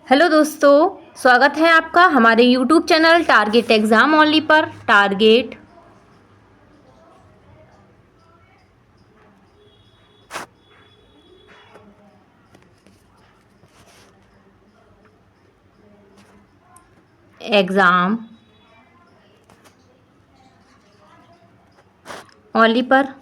Hello दोस्तों, स्वागत है आपका हमारे YouTube channel target exam only पर। टारगेट एग्ज़ाम ओनली पर।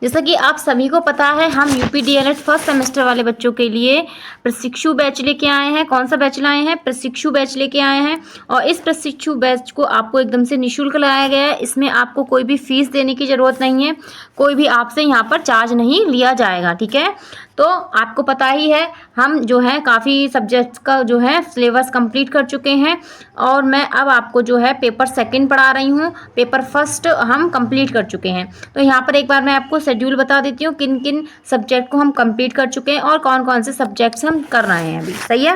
जैसा कि आप सभी को पता है, हम यूपी डीएलएड फर्स्ट सेमेस्टर वाले बच्चों के लिए प्रशिक्षु बैच लेके आए हैं। कौन सा बैच लाए हैं? प्रशिक्षु बैच लेके आए हैं। और इस प्रशिक्षु बैच को आपको एकदम से निःशुल्क लगाया गया है। इसमें आपको कोई भी फीस देने की ज़रूरत नहीं है, कोई भी आपसे यहाँ पर चार्ज नहीं लिया जाएगा। ठीक है, तो आपको पता ही है, हम जो है काफ़ी सब्जेक्ट्स का जो है सिलेबस कंप्लीट कर चुके हैं। और मैं अब आपको जो है पेपर सेकंड पढ़ा रही हूँ। पेपर फर्स्ट हम कंप्लीट कर चुके हैं। तो यहाँ पर एक बार मैं आपको शेड्यूल बता देती हूँ, किन किन सब्जेक्ट को हम कंप्लीट कर चुके हैं और कौन कौन से सब्जेक्ट्स हम कर रहे हैं अभी। सही है,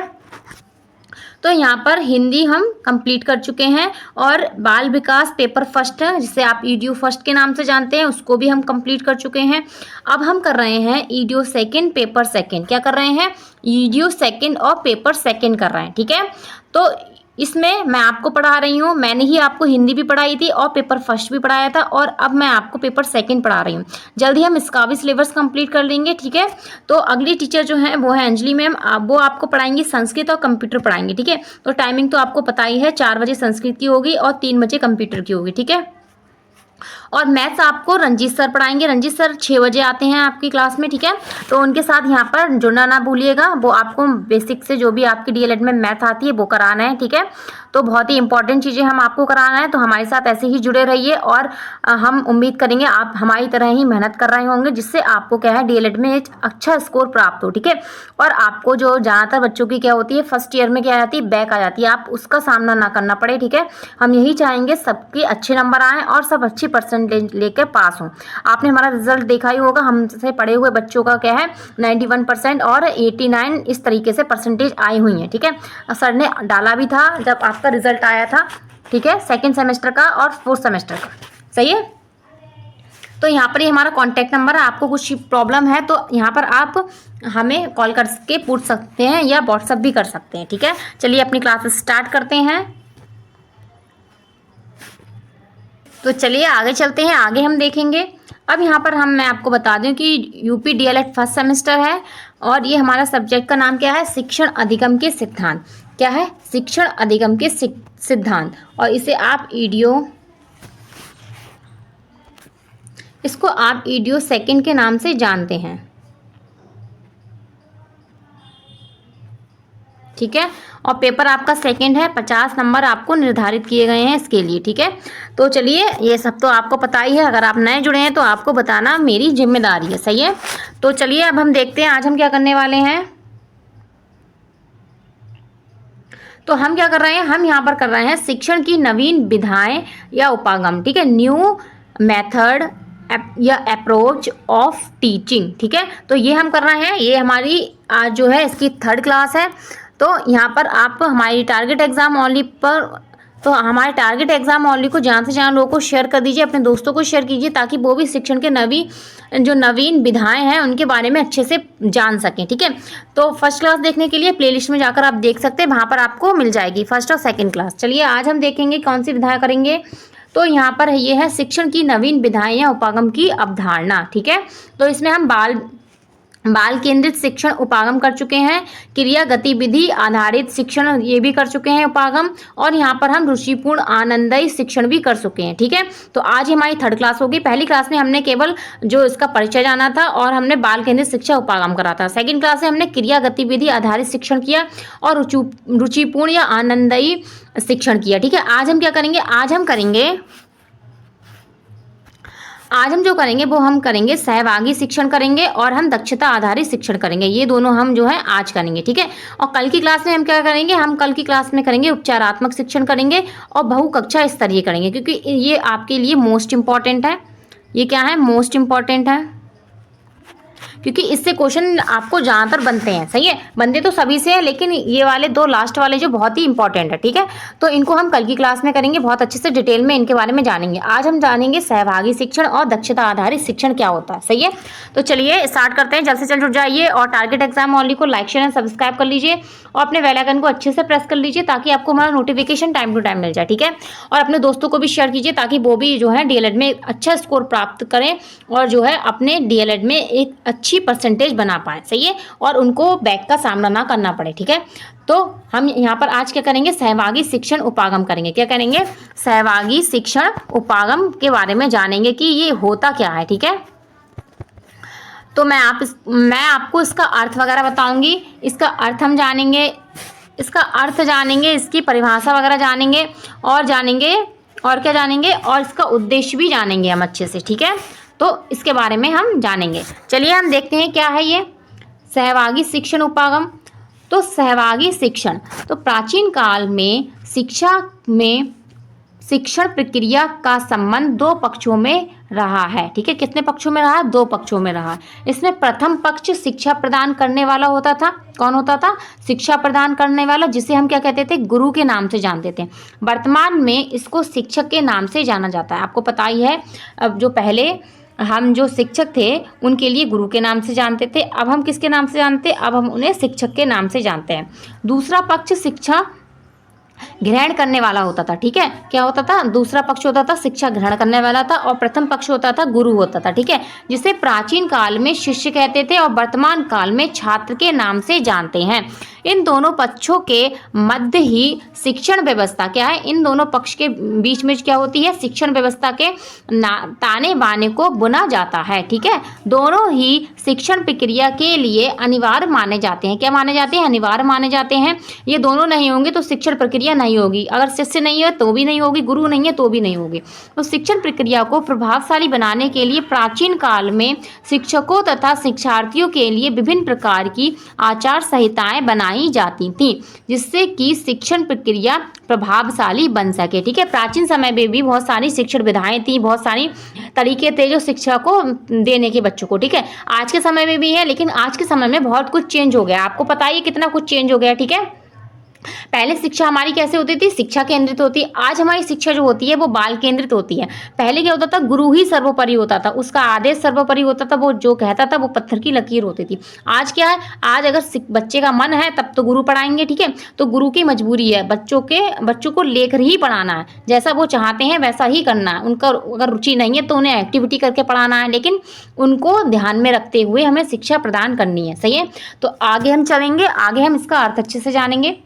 तो यहाँ पर हिंदी हम कंप्लीट कर चुके हैं और बाल विकास पेपर फर्स्ट है, जिसे आप ईडीओ फर्स्ट के नाम से जानते हैं, उसको भी हम कंप्लीट कर चुके हैं। अब हम कर रहे हैं ईडीओ सेकंड पेपर सेकंड। क्या कर रहे हैं? ईडीओ सेकंड और पेपर सेकंड कर रहे हैं। ठीक है, तो इसमें मैं आपको पढ़ा रही हूँ। मैंने ही आपको हिंदी भी पढ़ाई थी और पेपर फर्स्ट भी पढ़ाया था, और अब मैं आपको पेपर सेकंड पढ़ा रही हूँ। जल्दी हम इसका भी सिलेबस कंप्लीट कर लेंगे। ठीक है, तो अगली टीचर जो है वो है अंजलि मैम। वो आपको पढ़ाएंगी संस्कृत और कंप्यूटर पढ़ाएंगे। ठीक है, तो टाइमिंग तो आपको पता ही है, 4 बजे संस्कृत की होगी और 3 बजे कंप्यूटर की होगी। ठीक है, और मैथ्स आपको रंजीत सर पढ़ाएंगे। रंजीत सर 6 बजे आते हैं आपकी क्लास में। ठीक है, तो उनके साथ यहाँ पर जुड़ना ना भूलिएगा। वो आपको बेसिक से जो भी आपकी डीएलएड में मैथ आती है वो कराना है। ठीक है, तो बहुत ही इंपॉर्टेंट चीज़ें हम आपको कराना है, तो हमारे साथ ऐसे ही जुड़े रहिए। और हम उम्मीद करेंगे आप हमारी तरह ही मेहनत कर रहे होंगे, जिससे आपको क्या है डीएलएड में एक अच्छा स्कोर प्राप्त हो। ठीक है, और आपको जो ज़्यादातर बच्चों की क्या होती है, फर्स्ट ईयर में क्या आ जाती है, बैक आ जाती है, आप उसका सामना ना करना पड़े। ठीक है, हम यही चाहेंगे सबके अच्छे नंबर आएँ और सब अच्छी परसेंटेज लेकर पास हों। आपने हमारा रिजल्ट देखा ही होगा, हमसे पढ़े हुए बच्चों का क्या है 91% और 89 इस तरीके से परसेंटेज आई हुई हैं। ठीक है, सर ने डाला भी था जब आपका रिजल्ट आया था। ठीक है, सेकेंड सेमेस्टर का और फोर्थ सेमेस्टर का। सही है, तो यहाँ पर ही हमारा कॉन्टैक्ट नंबर है। आपको कुछ प्रॉब्लम है तो यहाँ पर आप हमें कॉल करके पूछ सकते हैं या व्हाट्सअप भी कर सकते हैं। ठीक है, चलिए अपनी क्लास स्टार्ट करते हैं। तो चलिए आगे चलते हैं, आगे हम देखेंगे। अब यहाँ पर मैं आपको बता दूं कि यूपी डीएलएड फर्स्ट सेमेस्टर है और ये हमारा सब्जेक्ट का नाम क्या है, शिक्षण अधिगम के सिद्धांत। क्या है? शिक्षण अधिगम के सिद्धांत। और इसे आप इसको आप ईडीओ सेकंड के नाम से जानते हैं। ठीक है, और पेपर आपका सेकंड है। 50 नंबर आपको निर्धारित किए गए हैं इसके लिए। ठीक है, तो चलिए ये सब तो आपको पता ही है, अगर आप नए जुड़े हैं तो आपको बताना मेरी जिम्मेदारी है। सही है, तो चलिए अब हम देखते हैं आज हम क्या करने वाले हैं। तो हम क्या कर रहे हैं, हम यहाँ पर कर रहे हैं शिक्षण की नवीन विधाएं या उपागम। ठीक है, न्यू मेथड या अप्रोच ऑफ टीचिंग। ठीक है, तो ये हम कर रहे हैं। ये हमारी आज जो है इसकी 3rd क्लास है। तो यहाँ पर आप हमारी टारगेट एग्जाम ओनली पर, तो हमारे टारगेट एग्जाम ओनली को जहाँ से जहाँ लोगों को शेयर कर दीजिए, अपने दोस्तों को शेयर कीजिए, ताकि वो भी शिक्षण के नवीन विधाएं हैं उनके बारे में अच्छे से जान सकें। ठीक है, तो फर्स्ट क्लास देखने के लिए प्लेलिस्ट में जाकर आप देख सकते हैं, वहाँ पर आपको मिल जाएगी फर्स्ट और सेकेंड क्लास। चलिए आज हम देखेंगे कौन सी विधाएं करेंगे। तो यहाँ पर ये है शिक्षण की नवीन विधाएं या उपागम की अवधारणा। ठीक है, तो इसमें हम बाल केंद्रित शिक्षण उपागम कर चुके हैं, क्रिया गतिविधि आधारित शिक्षण ये भी कर चुके हैं उपागम, और यहाँ पर हम रुचिपूर्ण आनंदमयी शिक्षण भी कर चुके हैं। ठीक है, तो आज हमारी 3rd क्लास होगी। पहली क्लास में हमने केवल जो इसका परिचय जाना था और हमने बाल केंद्रित शिक्षा उपागम करा था। सेकेंड क्लास में हमने क्रिया गतिविधि आधारित शिक्षण किया और रुचिपूर्ण या आनंदमयी शिक्षण किया। ठीक है, आज हम क्या करेंगे, आज हम जो करेंगे वो हम करेंगे सहभागी शिक्षण करेंगे और हम दक्षता आधारित शिक्षण करेंगे। ये दोनों हम जो है आज करेंगे। ठीक है, और कल की क्लास में हम क्या करेंगे, हम कल की क्लास में करेंगे उपचारात्मक शिक्षण करेंगे और बहुकक्षा स्तरीय करेंगे, क्योंकि ये आपके लिए मोस्ट इम्पॉर्टेंट है। ये क्या है, मोस्ट इम्पॉर्टेंट है, क्योंकि इससे क्वेश्चन आपको ज़्यादातर बनते हैं। सही है, बनते तो सभी से है, लेकिन ये वाले 2 लास्ट वाले जो बहुत ही इंपॉर्टेंट है। ठीक है, तो इनको हम कल की क्लास में करेंगे, बहुत अच्छे से डिटेल में इनके बारे में जानेंगे। आज हम जानेंगे सहभागी शिक्षण और दक्षता आधारित शिक्षण क्या होता है। सही है, तो चलिए स्टार्ट करते हैं। जल्द से जल्द जुड़ जाइए और टारगेट एग्जाम ओनली को लाइक शेयर एंड सब्सक्राइब कर लीजिए और अपने बेल आइकन को अच्छे से प्रेस कर लीजिए ताकि आपको हमारा नोटिफिकेशन टाइम टू टाइम मिल जाए। ठीक है, और अपने दोस्तों को भी शेयर कीजिए ताकि वो भी जो है डीएलएड में अच्छा स्कोर प्राप्त करें और जो है अपने डीएलएड में एक अच्छी परसेंटेज बना पाए। सही है, और उनको बैक का सामना ना करना पड़े। ठीक है, तो हम यहाँ पर आज क्या करेंगे, सहभागी शिक्षण उपागम करेंगे। क्या करेंगे, सहभागी शिक्षण उपागम के बारे में जानेंगे कि ये होता क्या है। ठीक है, तो मैं आपको इसका अर्थ वगैरह बताऊंगी। इसका अर्थ हम जानेंगे, इसकी परिभाषा वगैरह जानेंगे और क्या जानेंगे, और इसका उद्देश्य भी जानेंगे हम अच्छे से। ठीक है, तो इसके बारे में हम जानेंगे। चलिए हम देखते हैं क्या है ये सहभागी शिक्षण उपागम। तो सहभागी शिक्षण, तो प्राचीन काल में शिक्षण प्रक्रिया का संबंध 2 पक्षों में रहा है। ठीक है, कितने पक्षों में रहा, 2 पक्षों में रहा। इसमें प्रथम पक्ष शिक्षा प्रदान करने वाला होता था। कौन होता था, शिक्षा प्रदान करने वाला, जिसे हम क्या कहते थे, गुरु के नाम से जानते थे। वर्तमान में इसको शिक्षक के नाम से जाना जाता है। आपको पता ही है, अब जो पहले हम जो शिक्षक थे उनके लिए गुरु के नाम से जानते थे, अब हम किसके नाम से जानते हैं, अब हम उन्हें शिक्षक के नाम से जानते हैं। दूसरा पक्ष शिक्षा ग्रहण करने वाला होता था। ठीक है, क्या होता था, दूसरा पक्ष होता था शिक्षा ग्रहण करने वाला था और प्रथम पक्ष होता था गुरु होता था। ठीक है, जिसे प्राचीन काल में शिष्य कहते थे और वर्तमान काल में छात्र के नाम से जानते हैं। इन दोनों पक्षों के मध्य ही शिक्षण व्यवस्था क्या है, इन दोनों पक्ष के बीच में क्या होती है, शिक्षण व्यवस्था के ताने बाने को बुना जाता है। ठीक है, दोनों ही शिक्षण प्रक्रिया के लिए अनिवार्य माने जाते हैं। क्या माने जाते हैं, अनिवार्य माने जाते हैं। ये दोनों नहीं होंगे तो शिक्षण प्रक्रिया नहीं होगी। अगर शिष्य नहीं है तो भी नहीं होगी, गुरु नहीं है तो भी नहीं होगी। तो शिक्षण प्रक्रिया को प्रभावशाली बनाने के लिए प्राचीन काल में शिक्षकों तथा शिक्षार्थियों के लिए विभिन्न प्रकार की आचार संहिताएं बनाई जाती थी, जिससे कि शिक्षण प्रक्रिया प्रभावशाली बन सके। ठीक है, प्राचीन समय में भी बहुत सारी शिक्षण विधाएं थी, बहुत सारी तरीके थे जो शिक्षा को देने के बच्चों को। ठीक है, आज के समय में भी है, लेकिन आज के समय में बहुत कुछ चेंज हो गया। आपको पता ही है कितना कुछ चेंज हो गया। ठीक है, पहले शिक्षा हमारी कैसे होती थी, शिक्षा केंद्रित होती। आज हमारी शिक्षा जो होती है वो बाल केंद्रित होती है। पहले क्या होता था, गुरु ही सर्वोपरि होता था, उसका आदेश सर्वोपरि होता था, वो जो कहता था वो पत्थर की लकीर होती थी। आज क्या है, आज अगर बच्चे का मन है तब तो गुरु पढ़ाएंगे। ठीक है, तो गुरु की मजबूरी है बच्चों को लेकर ही पढ़ाना है, जैसा वो चाहते हैं वैसा ही करना है। उनका अगर रुचि नहीं है तो उन्हें एक्टिविटी करके पढ़ाना है, लेकिन उनको ध्यान में रखते हुए हमें शिक्षा प्रदान करनी है। सही है, तो आगे हम चलेंगे, आगे हम इसका अर्थ अच्छे से जानेंगे,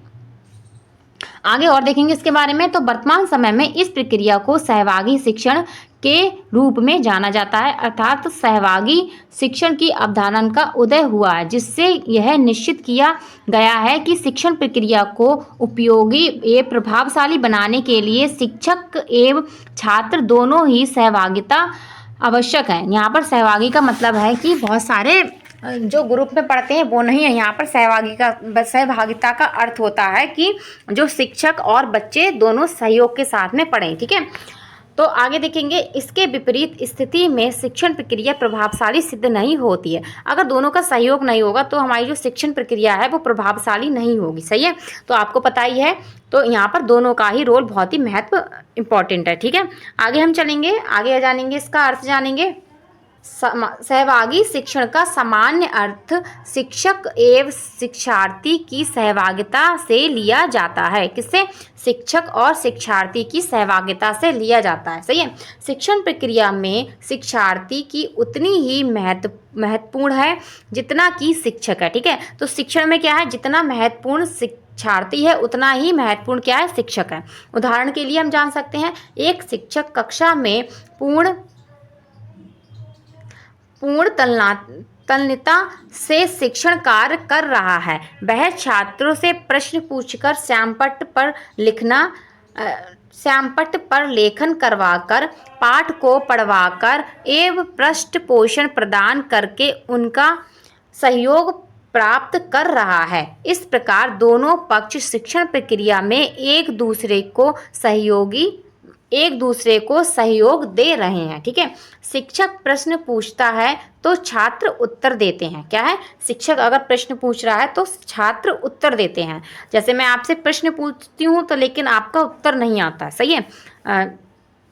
आगे और देखेंगे इसके बारे में। तो वर्तमान समय में इस प्रक्रिया को सहभागी शिक्षण के रूप में जाना जाता है, अर्थात सहभागी शिक्षण की अवधारणा का उदय हुआ है, जिससे यह निश्चित किया गया है कि शिक्षण प्रक्रिया को उपयोगी एवं प्रभावशाली बनाने के लिए शिक्षक एवं छात्र दोनों ही सहभागिता आवश्यक है। यहाँ पर सहभागी का मतलब है कि बहुत सारे जो ग्रुप में पढ़ते हैं वो नहीं है। यहाँ पर सहभागिता का अर्थ होता है कि जो शिक्षक और बच्चे दोनों सहयोग के साथ में पढ़ें। ठीक है, तो आगे देखेंगे, इसके विपरीत स्थिति में शिक्षण प्रक्रिया प्रभावशाली सिद्ध नहीं होती है। अगर दोनों का सहयोग नहीं होगा तो हमारी जो शिक्षण प्रक्रिया है वो प्रभावशाली नहीं होगी। सही है, तो आपको पता ही है, तो यहाँ पर दोनों का ही रोल बहुत ही इम्पोर्टेंट है। ठीक है, आगे हम चलेंगे, आगे जानेंगे, इसका अर्थ जानेंगे। सहभागी शिक्षण का सामान्य अर्थ शिक्षक एवं शिक्षार्थी की सहभागिता से लिया जाता है। किससे, शिक्षक और शिक्षार्थी की सहभागिता से लिया जाता है। सही है, शिक्षण प्रक्रिया में शिक्षार्थी की उतनी ही महत्वपूर्ण है जितना कि शिक्षक है। ठीक है, तो शिक्षण में क्या है, जितना महत्वपूर्ण शिक्षार्थी है उतना ही महत्वपूर्ण क्या है, शिक्षक है। उदाहरण के लिए हम जान सकते हैं, एक शिक्षक कक्षा में पूर्ण तल्लीनता से शिक्षण कार्य कर रहा है। वह छात्रों से प्रश्न पूछकर श्यामपट्ट पर लेखन करवाकर, पाठ को पढ़वाकर एवं पृष्ठ पोषण प्रदान करके उनका सहयोग प्राप्त कर रहा है। इस प्रकार दोनों पक्ष शिक्षण प्रक्रिया में एक दूसरे को सहयोगी एक दूसरे को सहयोग दे रहे हैं। ठीक है, शिक्षक प्रश्न पूछता है तो छात्र उत्तर देते हैं। क्या है, शिक्षक अगर प्रश्न पूछ रहा है तो छात्र उत्तर देते हैं। जैसे मैं आपसे प्रश्न पूछती हूँ तो लेकिन आपका उत्तर नहीं आता है, सही है,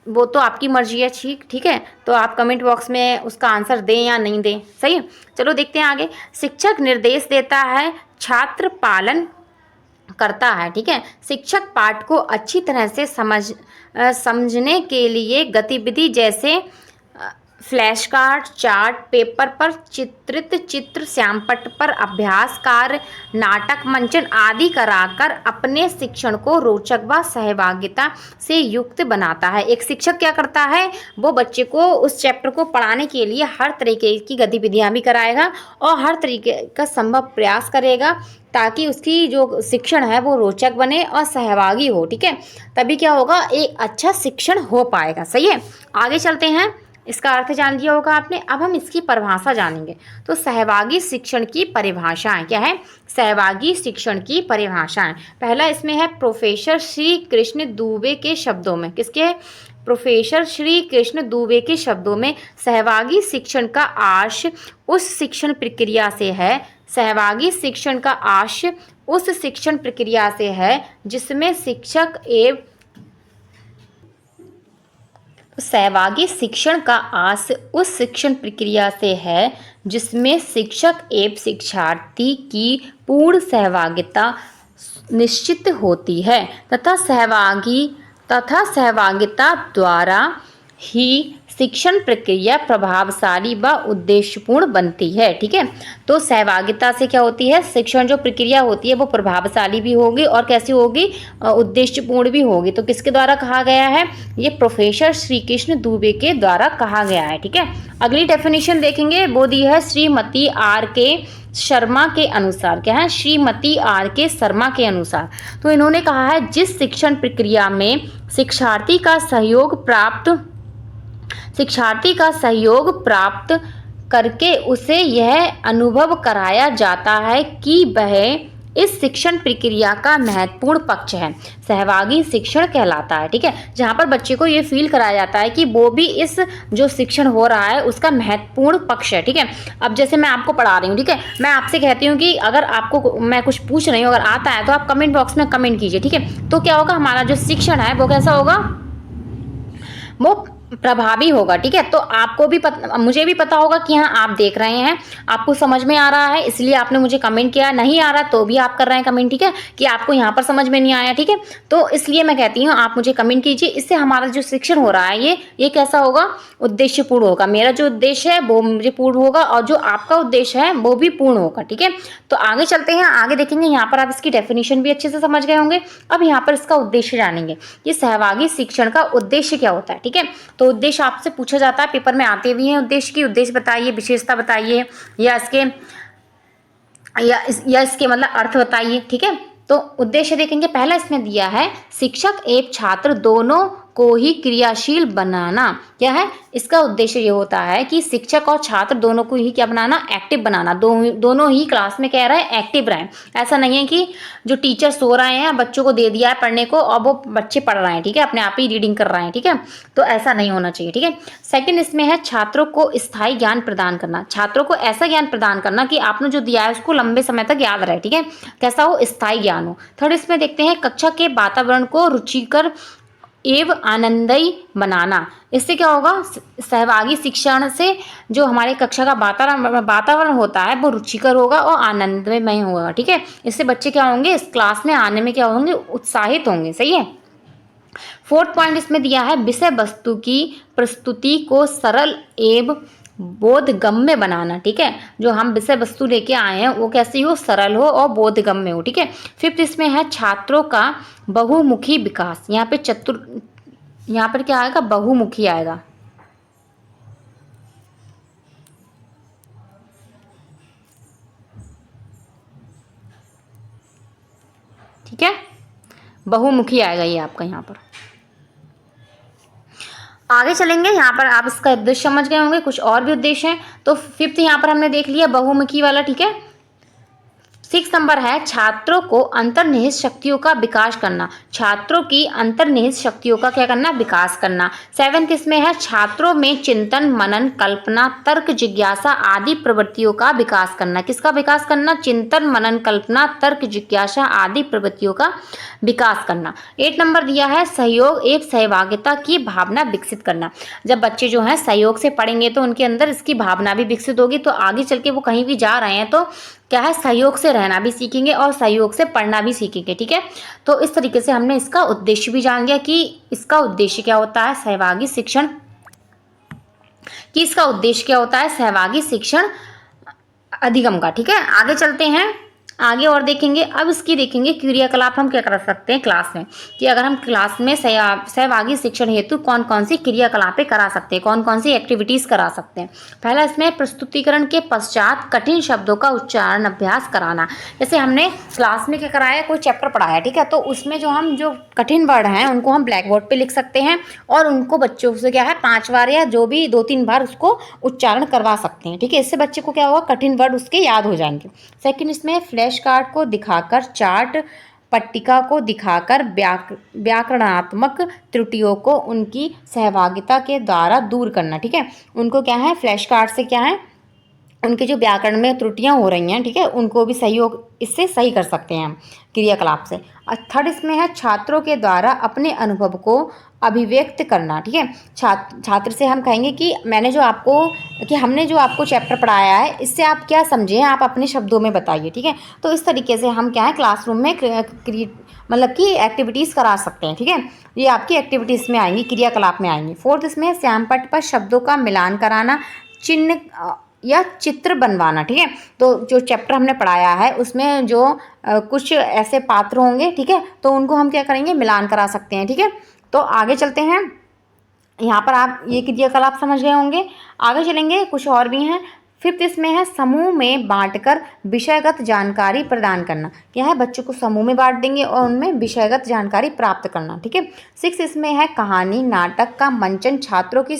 वो तो आपकी मर्जी है। ठीक है, तो आप कमेंट बॉक्स में उसका आंसर दें या नहीं दें, सही है। चलो देखते हैं आगे। शिक्षक निर्देश देता है, छात्र पालन करता है। ठीक है, शिक्षक पाठ को अच्छी तरह से समझने के लिए गतिविधि जैसे फ्लैश कार्ड, चार्ट पेपर पर चित्रित चित्र, श्यामपट्ट पर अभ्यास कार्य, नाटक मंचन आदि कराकर अपने शिक्षण को रोचक व सहभागिता से युक्त बनाता है। एक शिक्षक क्या करता है, वो बच्चे को उस चैप्टर को पढ़ाने के लिए हर तरीके की गतिविधियां भी कराएगा और हर तरीके का संभव प्रयास करेगा ताकि उसकी जो शिक्षण है वो रोचक बने और सहभागी हो। ठीक है, तभी क्या होगा, एक अच्छा शिक्षण हो पाएगा। सही है, आगे चलते हैं। इसका अर्थ जान लिया होगा आपने, अब हम इसकी परिभाषा जानेंगे। तो सहभागी शिक्षण की परिभाषाएं क्या है, सहभागी शिक्षण की परिभाषाएं। पहला इसमें है प्रोफेसर श्री कृष्ण दुबे के शब्दों में, किसके, प्रोफेसर श्री कृष्ण दुबे के शब्दों में, सहभागी शिक्षण का आशय उस शिक्षण प्रक्रिया से है, सहभागी शिक्षण का आशय उस शिक्षण प्रक्रिया से है जिसमें शिक्षक एवं सहभागी शिक्षण का आशय उस शिक्षण प्रक्रिया से है जिसमें शिक्षक एवं शिक्षार्थी की पूर्ण सहभागिता निश्चित होती है तथा सहभागिता द्वारा ही शिक्षण प्रक्रिया प्रभावशाली व उद्देश्यपूर्ण बनती है। ठीक है, तो सहभागिता से क्या होती है, शिक्षण जो प्रक्रिया होती है वो प्रभावशाली भी होगी और कैसी होगी, उद्देश्यपूर्ण भी होगी। तो किसके द्वारा कहा गया है, ये प्रोफेसर श्री कृष्ण दुबे के द्वारा कहा गया है। ठीक है, अगली डेफिनेशन देखेंगे, वो दी है श्रीमती आर के शर्मा के अनुसार। क्या है, श्रीमती आर के शर्मा के अनुसार। तो इन्होंने कहा है, जिस शिक्षण प्रक्रिया में शिक्षार्थी का सहयोग प्राप्त करके उसे यह अनुभव कराया जाता है कि वह इस शिक्षण प्रक्रिया का महत्वपूर्ण पक्ष है, सहभागी शिक्षण कहलाता है। ठीक है, जहाँ पर बच्चे को ये फील कराया जाता है कि वो भी इस जो शिक्षण हो रहा है उसका महत्वपूर्ण पक्ष है। ठीक है, अब जैसे मैं आपको पढ़ा रही हूँ, ठीक है, मैं आपसे कहती हूँ कि अगर आपको मैं कुछ पूछ रही हूँ, अगर आता है तो आप कमेंट बॉक्स में कमेंट कीजिए। ठीक है, तो क्या होगा, हमारा जो शिक्षण है वो कैसा होगा, वो प्रभावी होगा। ठीक है, तो आपको भी मुझे भी पता होगा कि हाँ आप देख रहे हैं, आपको समझ में आ रहा है, इसलिए आपने मुझे कमेंट किया। नहीं आ रहा तो भी आप कर रहे हैं कमेंट, ठीक है, कि आपको यहाँ पर समझ में नहीं आया। ठीक है, तो इसलिए मैं कहती हूँ आप मुझे कमेंट कीजिए, इससे हमारा जो शिक्षण हो रहा है ये कैसा होगा, उद्देश्यपूर्ण होगा। मेरा जो उद्देश्य है वो मुझे पूर्ण होगा और जो आपका उद्देश्य है वो भी पूर्ण होगा। ठीक है, तो आगे चलते हैं, आगे देखेंगे। यहाँ पर आप इसकी डेफिनेशन भी अच्छे से समझ गए होंगे। अब यहाँ पर इसका उद्देश्य जानेंगे कि सहभागी शिक्षण का उद्देश्य क्या होता है। ठीक है, तो उद्देश्य आपसे पूछा जाता है, पेपर में आते भी हैं उद्देश्य बताइए, विशेषता बताइए, या इसके मतलब अर्थ बताइए। ठीक है, तो उद्देश्य देखेंगे। पहला इसमें दिया है, शिक्षक एवं छात्र दोनों को ही क्रियाशील बनाना। क्या है, इसका उद्देश्य ये होता है कि शिक्षक और छात्र दोनों को ही क्या बनाना, एक्टिव बनाना। दोनों ही क्लास में कह रहा है एक्टिव रहें। ऐसा नहीं है कि जो टीचर सो रहे हैं, बच्चों को दे दिया है पढ़ने को और वो बच्चे पढ़ रहे हैं, ठीक है, अपने आप ही रीडिंग कर रहे हैं। ठीक है, तो ऐसा नहीं होना चाहिए। ठीक है, सेकंड इसमें है, छात्रों को स्थायी ज्ञान प्रदान करना। छात्रों को ऐसा ज्ञान प्रदान करना कि आपने जो दिया है उसको लंबे समय तक याद रहे। ठीक है, कैसा हो, स्थायी ज्ञान हो। थर्ड इसमें देखते हैं, कक्षा के वातावरण को रुचिकर एवं आनंदमय बनाना। इससे क्या होगा, सहभागी शिक्षण से जो हमारे कक्षा का वातावरण होता है वो रुचिकर होगा और आनंदमय होगा। ठीक है, इससे बच्चे क्या होंगे, इस क्लास में आने में क्या होंगे, उत्साहित होंगे। सही है। फोर्थ पॉइंट इसमें दिया है, विषय वस्तु की प्रस्तुति को सरल एवं बोधगम्य बनाना। ठीक है, जो हम विषय वस्तु लेके आए हैं वो कैसी हो, सरल हो और बोधगम्य हो। ठीक है, फिफ्थ इसमें है, छात्रों का बहुमुखी विकास। यहाँ पर क्या आएगा, बहुमुखी आएगा। ठीक है, बहुमुखी आएगा ये आपका। यहाँ पर आगे चलेंगे, यहाँ पर आप इसका उद्देश्य समझ गए होंगे, कुछ और भी उद्देश्य हैं। तो फिफ्थ यहाँ पर हमने देख लिया बहुमुखी वाला। ठीक है, 6 नंबर है छात्रों को अंतर्निहित शक्तियों का विकास करना। छात्रों की अंतर्निहित शक्तियों का क्या करना, विकास करना। 7 इसमें है छात्रों में चिंतन, मनन, कल्पना, तर्क, जिज्ञासा आदि प्रवृत्तियों का विकास करना। किसका विकास करना, चिंतन, मनन, कल्पना, तर्क, जिज्ञासा आदि प्रवृत्तियों का विकास करना। 8 नंबर दिया है सहयोग एवं सहभागिता की भावना विकसित करना। जब बच्चे जो हैं सहयोग से पढ़ेंगे तो उनके अंदर इसकी भावना भी विकसित होगी, तो आगे चल के वो कहीं भी जा रहे हैं तो क्या है, सहयोग से रहना भी सीखेंगे और सहयोग से पढ़ना भी सीखेंगे। ठीक है, तो इस तरीके से हमने इसका उद्देश्य भी जान लिया कि इसका उद्देश्य क्या होता है, सहभागी शिक्षण, कि इसका उद्देश्य क्या होता है, सहभागी शिक्षण अधिगम का। ठीक है, आगे चलते हैं, आगे और देखेंगे। अब इसकी देखेंगे क्रियाकलाप हम क्या कर सकते हैं क्लास में, कि अगर हम क्लास में सहभागी शिक्षण हेतु कौन कौन सी क्रियाकलापें करा सकते हैं, कौन कौन सी एक्टिविटीज़ करा सकते हैं। पहला इसमें प्रस्तुतिकरण के पश्चात कठिन शब्दों का उच्चारण अभ्यास कराना। जैसे हमने क्लास में क्या कराया, कोई चैप्टर पढ़ाया, ठीक है, तो उसमें जो कठिन वर्ड हैं उनको हम ब्लैक बोर्ड पर लिख सकते हैं और उनको बच्चों से क्या है 5 बार या जो भी 2-3 बार उसको उच्चारण करवा सकते हैं। ठीक है, इससे बच्चे को क्या होगा, कठिन वर्ड उसके याद हो जाएंगे। सेकंड इसमें फ्लैश कार्ड को दिखाकर, चार्ट पट्टिका को दिखाकर व्याकरणात्मक त्रुटियों को उनकी सहभागिता के द्वारा दूर करना। ठीक है, उनको क्या है, फ्लैश कार्ड से क्या है, उनके जो व्याकरण में त्रुटियां हो रही हैं, ठीक है, उनको भी सहयोग इससे सही कर सकते हैं हम क्रियाकलाप से। थर्ड इसमें है छात्रों के द्वारा अपने अनुभव को अभिव्यक्त करना। ठीक है, छात्र से हम कहेंगे कि हमने जो आपको चैप्टर पढ़ाया है इससे आप क्या समझे हैं, आप अपने शब्दों में बताइए। ठीक है, तो इस तरीके से हम क्या है क्लासरूम में मतलब कि एक्टिविटीज़ करा सकते हैं। ठीक है, ये आपकी एक्टिविटीज़ में आएंगी, क्रियाकलाप में आएंगी। फोर्थ इसमें श्यामपट्ट पर शब्दों का मिलान कराना, चिन्ह या चित्र बनवाना। ठीक है, तो जो चैप्टर हमने पढ़ाया है उसमें जो कुछ ऐसे पात्र होंगे, ठीक है, तो उनको हम क्या करेंगे, मिलान करा सकते हैं। ठीक है, तो आगे चलते हैं, यहाँ पर आप ये क्रियाकलाप समझ गए होंगे। आगे चलेंगे, कुछ और भी हैं। फिफ्थ इसमें है समूह में बांटकर विषयगत जानकारी प्रदान करना। क्या है, बच्चों को समूह में बांट देंगे और उनमें विषयगत जानकारी प्राप्त करना। ठीक है, सिक्स इसमें है कहानी नाटक का मंचन छात्रों की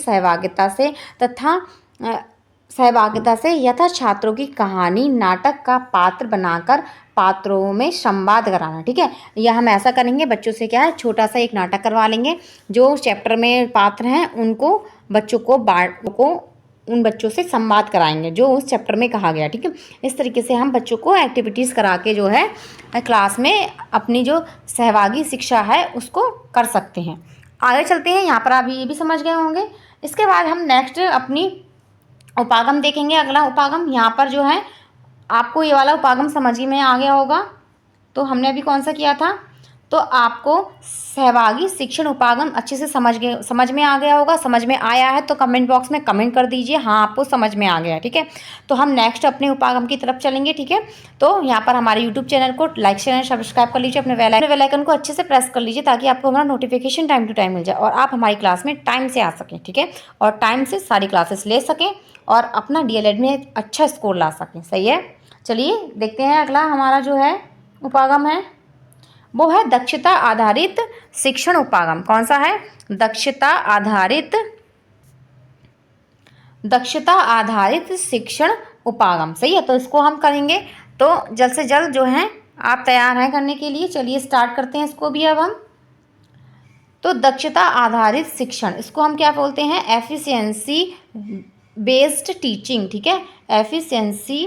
सहभागिता से यथा छात्रों की कहानी नाटक का पात्र बनाकर पात्रों में संवाद कराना। ठीक है, यह हम ऐसा करेंगे, बच्चों से क्या है छोटा सा एक नाटक करवा लेंगे, जो चैप्टर में पात्र हैं उनको बच्चों को उन बच्चों से संवाद कराएंगे जो उस चैप्टर में कहा गया। ठीक है, इस तरीके से हम बच्चों को एक्टिविटीज़ करा के जो है क्लास में अपनी जो सहभागी शिक्षा है उसको कर सकते हैं। आगे चलते हैं, यहाँ पर आप ये भी समझ गए होंगे। इसके बाद हम नेक्स्ट अपनी उपागम देखेंगे। अगला उपागम, यहाँ पर जो है आपको ये वाला उपागम समझ में आ गया होगा, तो हमने अभी कौन सा किया था, तो आपको सहभागी शिक्षण उपागम अच्छे से समझ में आ गया होगा। समझ में आया है तो कमेंट बॉक्स में कमेंट कर दीजिए हाँ आपको समझ में आ गया। ठीक है, तो हम नेक्स्ट अपने उपागम की तरफ चलेंगे। ठीक है, तो यहाँ पर हमारे यूट्यूब चैनल को लाइक शेयर सब्सक्राइब कर लीजिए, अपने बेल आइकन को अच्छे से प्रेस कर लीजिए ताकि आपको हमारा नोटिफिकेशन टाइम टू टाइम मिल जाए और आप हमारी क्लास में टाइम से आ सकें। ठीक है, और टाइम से सारी क्लासेस ले सकें और अपना DLED में अच्छा स्कोर ला सकें। सही है, चलिए देखते हैं अगला हमारा जो है उपागम है वो है दक्षता आधारित शिक्षण उपागम। कौन सा है, दक्षता आधारित शिक्षण उपागम। सही है, तो इसको हम करेंगे, तो जल्द से जल्द जो है आप तैयार हैं करने के लिए। चलिए स्टार्ट करते हैं इसको भी अब हम। तो दक्षता आधारित शिक्षण, इसको हम क्या बोलते हैं, एफिशिएंसी बेस्ड टीचिंग। ठीक है, एफिशिएंसी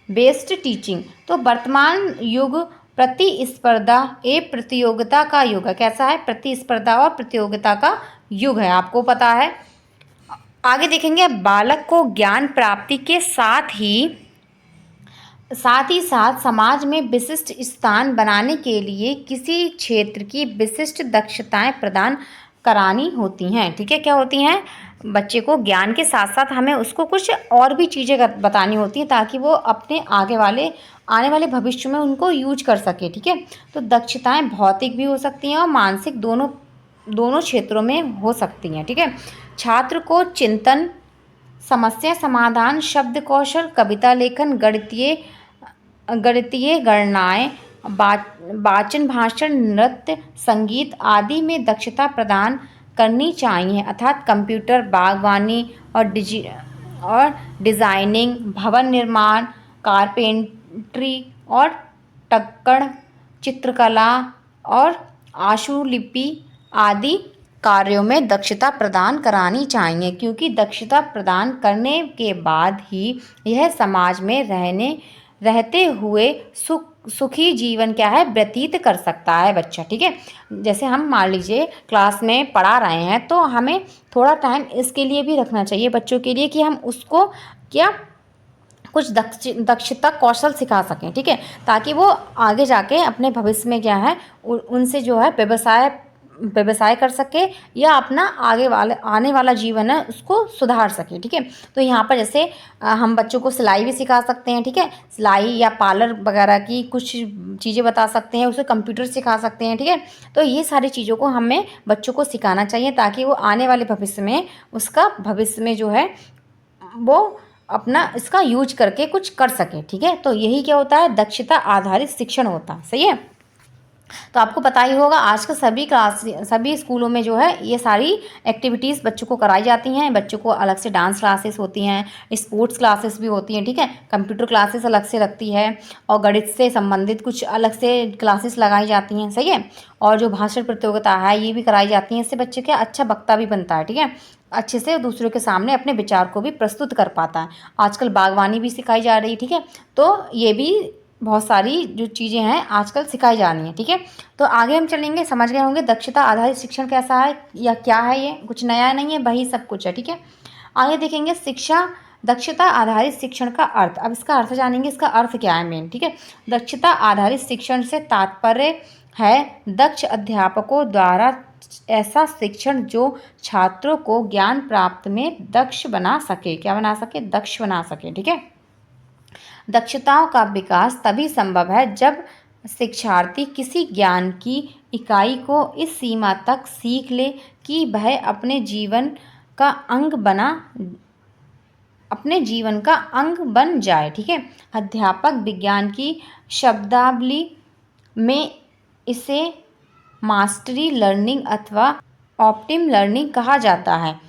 बेस्ड टीचिंग। तो वर्तमान युग प्रतिस्पर्धा एवं प्रतियोगिता का युग है। कैसा है, प्रतिस्पर्धा और प्रतियोगिता का युग है, आपको पता है। आगे देखेंगे, बालक को ज्ञान प्राप्ति के साथ ही समाज में विशिष्ट स्थान बनाने के लिए किसी क्षेत्र की विशिष्ट दक्षताएं प्रदान करानी होती हैं। ठीक है, क्या होती हैं, बच्चे को ज्ञान के साथ साथ हमें उसको कुछ और भी चीज़ें बतानी होती हैं ताकि वो अपने आने वाले भविष्य में उनको यूज कर सके। ठीक है, तो दक्षताएं भौतिक भी हो सकती हैं और मानसिक, दोनों क्षेत्रों में हो सकती हैं। ठीक है, छात्र को चिंतन, समस्या समाधान, शब्द कौशल, कविता लेखन, गणितीय गणनाएं, वाचन, भाषण, नृत्य, संगीत आदि में दक्षता प्रदान करनी चाहिए। अर्थात कंप्यूटर, बागवानी और डिजाइनिंग, भवन निर्माण, ट्री और टक्कड़, चित्रकला और आशुलिपि आदि कार्यों में दक्षता प्रदान करानी चाहिए, क्योंकि दक्षता प्रदान करने के बाद ही यह समाज में रहते हुए सुखी जीवन क्या है व्यतीत कर सकता है बच्चा। ठीक है, जैसे हम मान लीजिए क्लास में पढ़ा रहे हैं तो हमें थोड़ा टाइम इसके लिए भी रखना चाहिए बच्चों के लिए कि हम उसको क्या कुछ दक्षता कौशल सिखा सकें। ठीक है, ताकि वो आगे जाके अपने भविष्य में क्या है उनसे जो है व्यवसाय कर सके या अपना आने वाला जीवन है उसको सुधार सके। ठीक है, तो यहाँ पर जैसे हम बच्चों को सिलाई भी सिखा सकते हैं। ठीक है, सिलाई या पार्लर वगैरह की कुछ चीज़ें बता सकते हैं, उसे कंप्यूटर सिखा सकते हैं। ठीक है, तो ये सारी चीज़ों को हमें बच्चों को सिखाना चाहिए ताकि वो आने वाले भविष्य में उसका भविष्य में जो है वो अपना इसका यूज करके कुछ कर सके। ठीक है, तो यही क्या होता है दक्षता आधारित शिक्षण होता है। सही है, तो आपको पता ही होगा आजकल सभी स्कूलों में जो है ये सारी एक्टिविटीज़ बच्चों को कराई जाती हैं। बच्चों को अलग से डांस क्लासेस होती हैं, स्पोर्ट्स क्लासेस भी होती हैं। ठीक है, कंप्यूटर क्लासेस अलग से लगती है और गणित से संबंधित कुछ अलग से क्लासेस लगाई जाती हैं। सही है, और जो भाषण प्रतियोगिता है ये भी कराई जाती हैं। इससे बच्चे क्या अच्छा वक्ता भी बनता है। ठीक है, अच्छे से दूसरों के सामने अपने विचार को भी प्रस्तुत कर पाता है। आजकल बागवानी भी सिखाई जा रही है। ठीक है, तो ये भी बहुत सारी जो चीज़ें हैं आजकल सिखाई जा रही हैं। ठीक है, तो आगे हम चलेंगे, समझ गए होंगे दक्षता आधारित शिक्षण कैसा है या क्या है। ये कुछ नया नहीं है, वही सब कुछ है। ठीक है, आगे देखेंगे दक्षता आधारित शिक्षण का अर्थ। अब इसका अर्थ जानेंगे, इसका अर्थ क्या है मेन। ठीक है, दक्षता आधारित शिक्षण से तात्पर्य है दक्ष अध्यापकों द्वारा ऐसा शिक्षण जो छात्रों को ज्ञान प्राप्त में दक्ष बना सके। क्या बना सके? दक्ष बना सके। ठीक है, दक्षताओं का विकास तभी संभव है जब शिक्षार्थी किसी ज्ञान की इकाई को इस सीमा तक सीख ले कि वह अपने जीवन का अंग बन जाए। ठीक है, अध्यापक विज्ञान की शब्दावली में इसे मास्टरी लर्निंग अथवा ऑप्टिम लर्निंग कहा जाता है।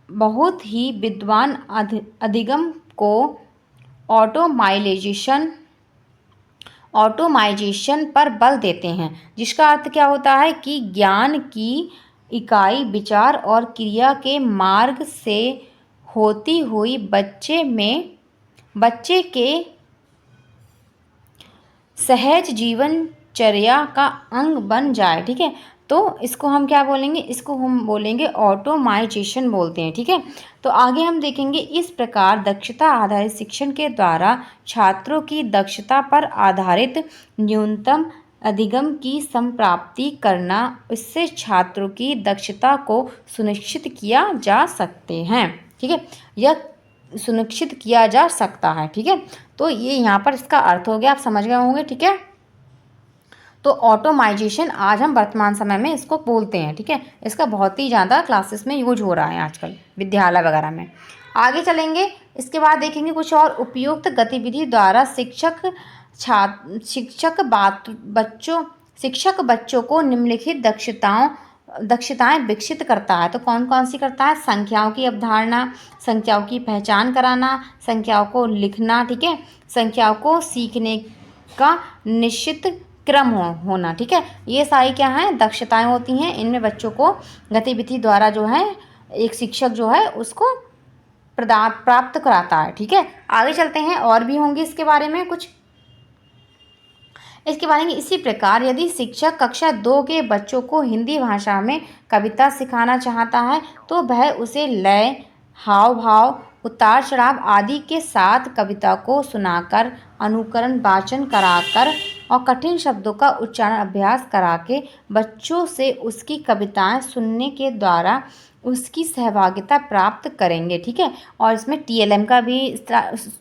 बहुत ही विद्वान अधिगम को ऑटोमाइजेशन पर बल देते हैं, जिसका अर्थ क्या होता है कि ज्ञान की इकाई विचार और क्रिया के मार्ग से होती हुई बच्चे के सहज जीवनचर्या का अंग बन जाए। ठीक है, तो इसको हम क्या बोलेंगे? इसको हम बोलेंगे ऑटोमाइजेशन बोलते हैं। ठीक है, तो आगे हम देखेंगे इस प्रकार दक्षता आधारित शिक्षण के द्वारा छात्रों की दक्षता पर आधारित न्यूनतम अधिगम की संप्राप्ति करना, इससे छात्रों की दक्षता को सुनिश्चित किया जा सकते हैं। ठीक है, यह सुनिश्चित किया जा सकता है। ठीक है, तो ये यहाँ पर इसका अर्थ हो गया, आप समझ गए होंगे। ठीक है, तो ऑटोमाइजेशन आज हम वर्तमान समय में इसको बोलते हैं। ठीक है, इसका बहुत ही ज़्यादा क्लासेस में यूज हो रहा है आजकल विद्यालय वगैरह में। आगे चलेंगे, इसके बाद देखेंगे कुछ और उपयुक्त गतिविधि द्वारा शिक्षक बच्चों को निम्नलिखित दक्षताएं विकसित करता है। तो कौन कौन सी करता है? संख्याओं की अवधारणा, संख्याओं की पहचान कराना, संख्याओं को लिखना। ठीक है, संख्याओं को सीखने का निश्चित क्रम होना। ठीक है, ये सारी क्या हैं? दक्षताएं होती हैं। इनमें बच्चों को गतिविधि द्वारा जो है एक शिक्षक जो है उसको प्राप्त कराता है। ठीक है, आगे चलते हैं, और भी होंगे इसके बारे में कुछ। इसके बारे में इसी प्रकार यदि शिक्षक कक्षा 2 के बच्चों को हिंदी भाषा में कविता सिखाना चाहता है तो वह उसे लय, हाव भाव, उतार चढ़ाव आदि के साथ कविता को सुनाकर, अनुकरण वाचन कराकर और कठिन शब्दों का उच्चारण अभ्यास करा के बच्चों से उसकी कविताएं सुनने के द्वारा उसकी सहभागिता प्राप्त करेंगे। ठीक है, और इसमें TLM का भी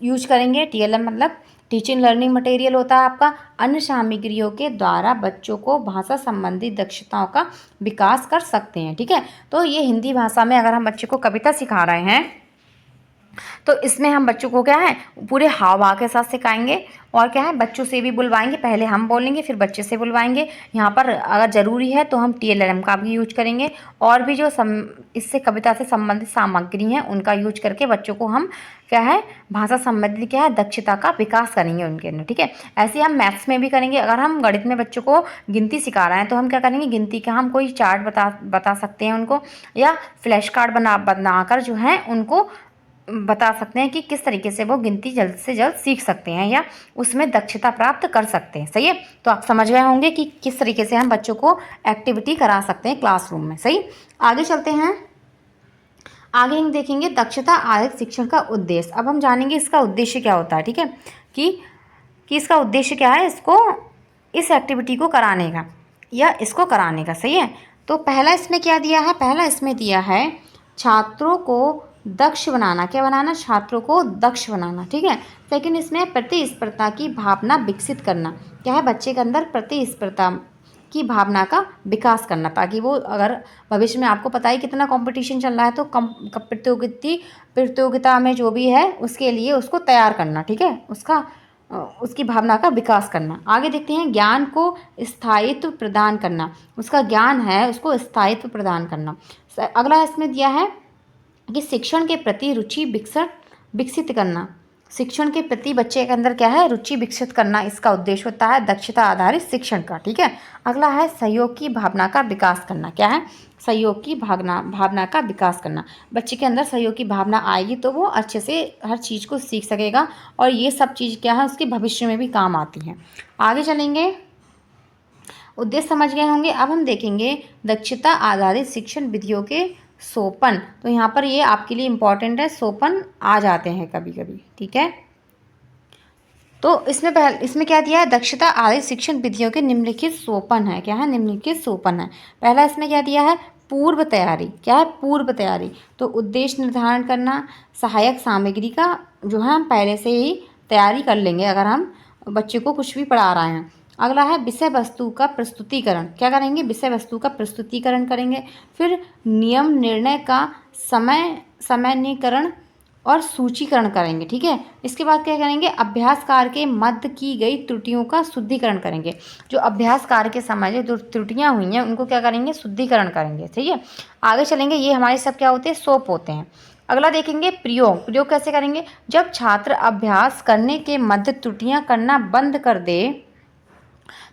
यूज करेंगे। TLM मतलब टीचिंग लर्निंग मटेरियल होता है आपका। अन्य सामग्रियों के द्वारा बच्चों को भाषा संबंधी दक्षताओं का विकास कर सकते हैं। ठीक है, तो ये हिंदी भाषा में अगर हम बच्चे को कविता सिखा रहे हैं तो इसमें हम बच्चों को क्या है पूरे हाव भाव के साथ सिखाएंगे और क्या है बच्चों से भी बुलवाएंगे, पहले हम बोलेंगे फिर बच्चे से बुलवाएंगे। यहाँ पर अगर ज़रूरी है तो हम TLRM का भी यूज करेंगे और भी जो इससे कविता से संबंधित सामग्री हैं उनका यूज करके बच्चों को हम क्या है भाषा संबंधी क्या है दक्षता का विकास करेंगे उनके अंदर, ठीक है। ऐसे हम मैथ्स में भी करेंगे। अगर हम गणित में बच्चों को गिनती सिखा रहे हैं तो हम क्या करेंगे गिनती का हम कोई चार्ट बता सकते हैं उनको, या फ्लैश कार्ड बनाकर जो है उनको बता सकते हैं कि किस तरीके से वो गिनती जल्द से जल्द सीख सकते हैं या उसमें दक्षता प्राप्त कर सकते हैं। सही है, तो आप समझ गए होंगे कि किस तरीके से हम बच्चों को एक्टिविटी करा सकते हैं क्लासरूम में। सही, आगे चलते हैं। आगे हम देखेंगे दक्षता आधारित शिक्षण का उद्देश्य। अब हम जानेंगे इसका उद्देश्य क्या होता है, ठीक है, कि इसका उद्देश्य क्या है, इसको इस एक्टिविटी को कराने का या इसको कराने का। सही है, तो पहला इसमें क्या दिया है, पहला इसमें दिया है छात्रों को दक्ष बनाना। क्या बनाना, छात्रों को दक्ष बनाना, ठीक है। सेकंड इसमें प्रतिस्पर्धा की भावना विकसित करना। क्या है, बच्चे के अंदर प्रतिस्पर्धा की भावना का विकास करना, ताकि वो अगर भविष्य में आपको पता है कितना कंपटीशन चल रहा है तो प्रतियोगिता में जो भी है उसके लिए उसको तैयार करना, ठीक है, उसकी भावना का विकास करना। आगे देखते हैं विज्ञान को स्थायित्व प्रदान करना। उसका ज्ञान है उसको स्थायित्व प्रदान करना। अगला इसमें दिया है कि शिक्षण के प्रति रुचि विकसित करना। शिक्षण के प्रति बच्चे के अंदर क्या है रुचि विकसित करना, इसका उद्देश्य होता है दक्षता आधारित शिक्षण का, ठीक है। अगला है सहयोग की भावना का विकास करना। क्या है, सहयोग की भावना का विकास करना। बच्चे के अंदर सहयोग की भावना आएगी तो वो अच्छे से हर चीज़ को सीख सकेगा और ये सब चीज़ क्या है उसके भविष्य में भी काम आती हैं। आगे चलेंगे, उद्देश्य समझ गए होंगे। अब हम देखेंगे दक्षता आधारित शिक्षण विधियों के सोपन। तो यहाँ पर ये आपके लिए इम्पॉर्टेंट है, सोपन आ जाते हैं कभी कभी, ठीक है। तो इसमें क्या दिया है, दक्षता आधारित शिक्षण विधियों के निम्नलिखित सोपन है। क्या है, निम्नलिखित सोपन है। पहला इसमें क्या दिया है, पूर्व तैयारी। क्या है, पूर्व तैयारी। तो उद्देश्य निर्धारण करना, सहायक सामग्री का जो है हम पहले से ही तैयारी कर लेंगे अगर हम बच्चे को कुछ भी पढ़ा रहे हैं। अगला है विषय वस्तु का प्रस्तुतिकरण। क्या करेंगे, विषय वस्तु का प्रस्तुतिकरण करेंगे। फिर नियम निर्णय का समन्वयकरण और सूचीकरण करेंगे, ठीक है। इसके बाद क्या करेंगे, अभ्यास कार्य के मध्य की गई त्रुटियों का शुद्धिकरण करेंगे। जो अभ्यास कार्य के समय जो त्रुटियां हुई हैं उनको क्या करेंगे, शुद्धिकरण करेंगे, ठीक है। आगे चलेंगे, ये हमारे सब क्या होते हैं, सोप होते हैं। अगला देखेंगे प्रयोग। प्रयोग कैसे करेंगे, जब छात्र अभ्यास करने के मध्य त्रुटियां करना बंद कर दे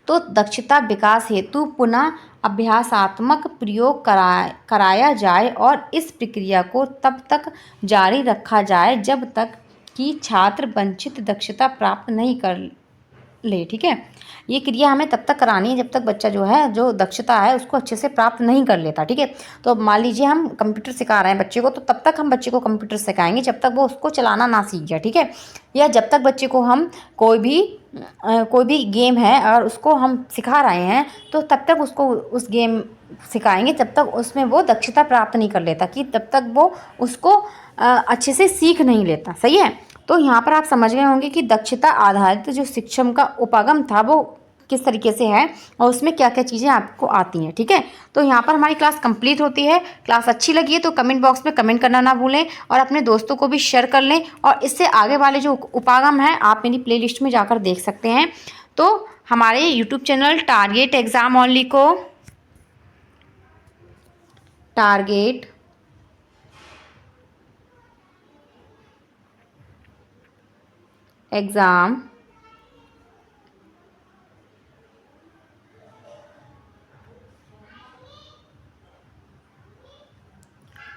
तो दक्षता विकास हेतु पुनः अभ्यासात्मक प्रयोग कराया जाए और इस प्रक्रिया को तब तक जारी रखा जाए जब तक कि छात्र वांछित दक्षता प्राप्त नहीं कर ले, ठीक है। ये क्रिया हमें तब तक करानी है जब तक बच्चा जो है जो दक्षता है उसको अच्छे से प्राप्त नहीं कर लेता, ठीक है। तो मान लीजिए हम कंप्यूटर सिखा रहे हैं बच्चे को, तो तब तक हम बच्चे को कंप्यूटर सिखाएंगे जब तक वो उसको चलाना ना सीख जाए, ठीक है। या जब तक बच्चे को हम कोई भी गेम है और उसको हम सिखा रहे हैं तो तब तक उसको उस गेम सिखाएंगे जब तक उसमें वो दक्षता प्राप्त नहीं कर लेता, कि तब तक वो उसको अच्छे से सीख नहीं लेता। सही है, तो यहाँ पर आप समझ गए होंगे कि दक्षता आधारित जो शिक्षण का उपागम था वो किस तरीके से है और उसमें क्या क्या चीज़ें आपको आती हैं, ठीक है। तो यहाँ पर हमारी क्लास कंप्लीट होती है। क्लास अच्छी लगी है तो कमेंट बॉक्स में कमेंट करना ना भूलें और अपने दोस्तों को भी शेयर कर लें। और इससे आगे वाले जो उपागम है आप मेरी प्लेलिस्ट में जाकर देख सकते हैं। तो हमारे YouTube channel target exam only को टारगेट एग्ज़ाम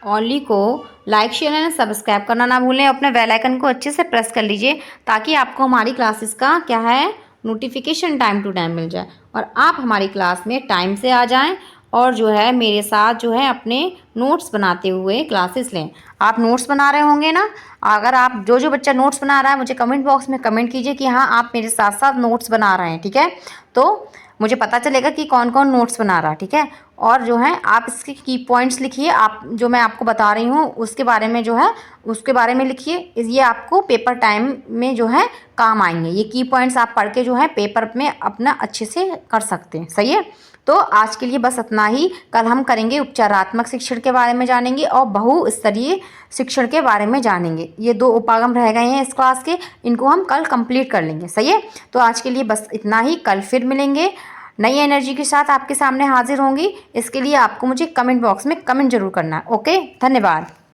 ओनली को लाइक शेयर एंड सब्सक्राइब करना ना भूलें। अपने बेल आइकन को अच्छे से प्रेस कर लीजिए ताकि आपको हमारी क्लासेस का क्या है नोटिफिकेशन टाइम टू टाइम मिल जाए और आप हमारी क्लास में टाइम से आ जाएं और जो है मेरे साथ जो है अपने नोट्स बनाते हुए क्लासेस लें। आप नोट्स बना रहे होंगे ना, अगर आप जो बच्चा नोट्स बना रहा है मुझे कमेंट बॉक्स में कमेंट कीजिए कि हाँ आप मेरे साथ साथ नोट्स बना रहे हैं, ठीक है। तो मुझे पता चलेगा कि कौन कौन नोट्स बना रहा है, ठीक है। और जो है आप इसके की पॉइंट्स लिखिए, आप जो मैं आपको बता रही हूँ उसके बारे में जो है उसके बारे में लिखिए। ये आपको पेपर टाइम में जो है काम आएंगे। ये की पॉइंट्स आप पढ़ के जो है पेपर में अपना अच्छे से कर सकते हैं, सही है। तो आज के लिए बस इतना ही। कल हम करेंगे उपचारात्मक शिक्षण के बारे में जानेंगे और बहुस्तरीय शिक्षण के बारे में जानेंगे। ये 2 उपागम रह गए हैं इस क्लास के, इनको हम कल कंप्लीट कर लेंगे, सही है। तो आज के लिए बस इतना ही। कल फिर मिलेंगे, नई एनर्जी के साथ आपके सामने हाजिर होंगी। इसके लिए आपको मुझे कमेंट बॉक्स में कमेंट जरूर करना है। ओके, धन्यवाद।